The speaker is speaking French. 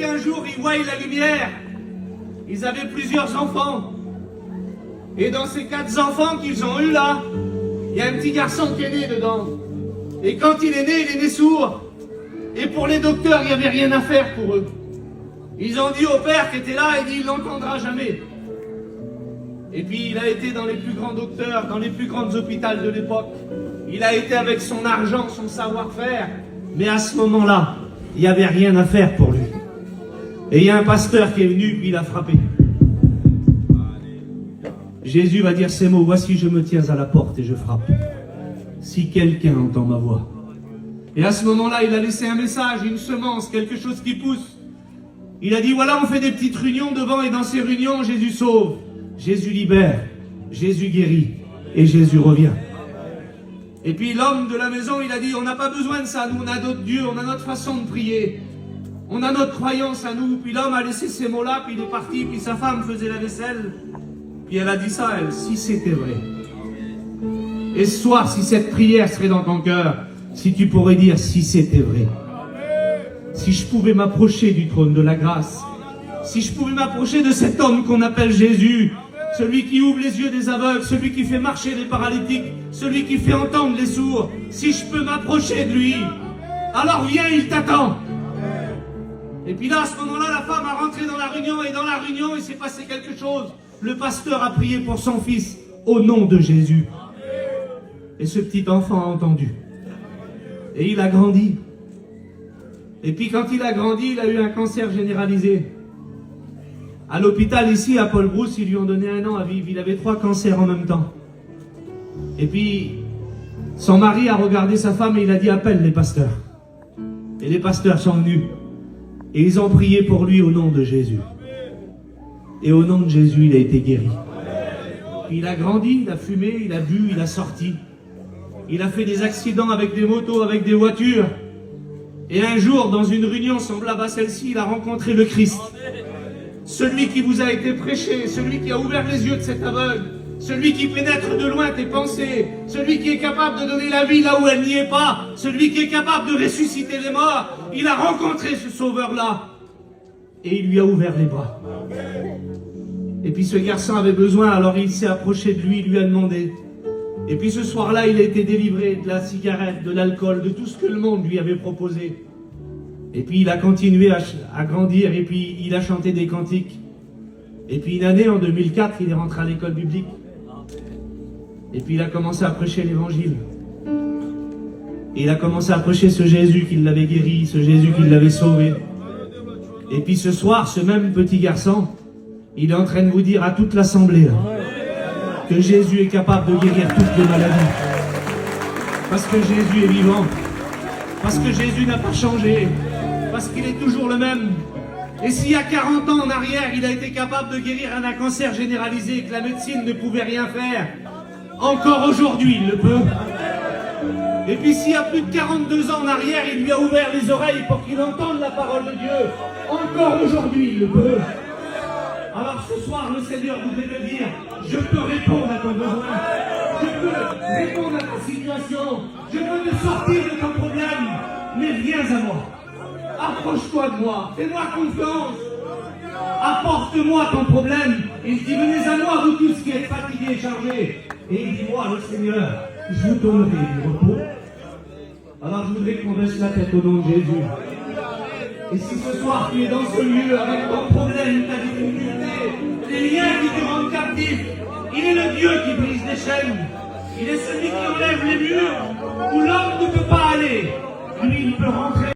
Un jour, ils voient la lumière. Ils avaient plusieurs enfants. Et dans ces 4 enfants qu'ils ont eus là, il y a un petit garçon qui est né dedans. Et quand il est né sourd. Et pour les docteurs, il n'y avait rien à faire pour eux. Ils ont dit au père qui était là, il dit, il n'entendra jamais. Et puis il a été dans les plus grands docteurs, dans les plus grands hôpitaux de l'époque. Il a été avec son argent, son savoir-faire. Mais à ce moment-là, il n'y avait rien à faire pour lui. Et il y a un pasteur qui est venu, puis il a frappé. Jésus va dire ces mots, voici je me tiens à la porte et je frappe. Si quelqu'un entend ma voix. Et à ce moment-là, il a laissé un message, une semence, quelque chose qui pousse. Il a dit, voilà, on fait des petites réunions devant, et dans ces réunions, Jésus sauve, Jésus libère, Jésus guérit, et Jésus revient. Et puis l'homme de la maison, il a dit, on n'a pas besoin de ça, nous on a d'autres dieux, on a notre façon de prier. On a notre croyance à nous. Puis l'homme a laissé ces mots-là, puis il est parti, puis sa femme faisait la vaisselle. Puis elle a dit ça, elle, si c'était vrai. Et ce soir, si cette prière serait dans ton cœur, si tu pourrais dire, si c'était vrai. Si je pouvais m'approcher du trône de la grâce, si je pouvais m'approcher de cet homme qu'on appelle Jésus, celui qui ouvre les yeux des aveugles, celui qui fait marcher les paralytiques, celui qui fait entendre les sourds, si je peux m'approcher de lui, alors viens, il t'attend. Et puis là, à ce moment-là, la femme a rentré dans la réunion, et dans la réunion, il s'est passé quelque chose. Le pasteur a prié pour son fils, au nom de Jésus. Et ce petit enfant a entendu. Et il a grandi. Et puis quand il a grandi, il a eu un cancer généralisé. À l'hôpital ici, à Paul Brousse, ils lui ont donné 1 an à vivre. Il avait 3 cancers en même temps. Et puis, son mari a regardé sa femme et il a dit, appelle les pasteurs. Et les pasteurs sont venus. Et ils ont prié pour lui au nom de Jésus. Et au nom de Jésus, il a été guéri. Puis il a grandi, il a fumé, il a bu, il a sorti. Il a fait des accidents avec des motos, avec des voitures. Et un jour, dans une réunion semblable à celle-ci, il a rencontré le Christ. Celui qui vous a été prêché, celui qui a ouvert les yeux de cet aveugle, celui qui pénètre de loin tes pensées, celui qui est capable de donner la vie là où elle n'y est pas, celui qui est capable de ressusciter les morts. Il a rencontré ce sauveur-là et il lui a ouvert les bras. Et puis ce garçon avait besoin, alors il s'est approché de lui, il lui a demandé. Et puis ce soir-là, il a été délivré de la cigarette, de l'alcool, de tout ce que le monde lui avait proposé. Et puis il a continué à grandir, et puis il a chanté des cantiques. Et puis une année, en 2004, il est rentré à l'école biblique. Et puis il a commencé à prêcher l'évangile. Et il a commencé à prêcher ce Jésus qui l'avait guéri, ce Jésus qui l'avait sauvé. Et puis ce soir, ce même petit garçon, il est en train de vous dire à toute l'assemblée que Jésus est capable de guérir toutes les maladies. Parce que Jésus est vivant. Parce que Jésus n'a pas changé. Parce qu'il est toujours le même. Et s'il y a 40 ans en arrière, il a été capable de guérir un cancer généralisé et que la médecine ne pouvait rien faire, encore aujourd'hui, il le peut. Et puis s'il y a plus de 42 ans en arrière, il lui a ouvert les oreilles pour qu'il entende la parole de Dieu, encore aujourd'hui, il le peut. Alors ce soir, le Seigneur voudrait me dire, je peux répondre à ton besoin, je peux répondre à ta situation, je peux te sortir de ton problème, mais viens à moi, approche-toi de moi, fais-moi confiance, apporte-moi ton problème. Il dit, venez à moi, vous tous qui êtes fatigués et chargés. Et il dit, moi, le Seigneur, je vous donnerai du repos. Alors je voudrais qu'on baisse la tête au nom de Jésus. Et si ce soir tu es dans ce lieu avec ton problème, ta difficulté, les liens qui te rendent captif, il est le Dieu qui brise les chaînes. Il est celui qui enlève les murs où l'homme ne peut pas aller. Lui, il peut rentrer.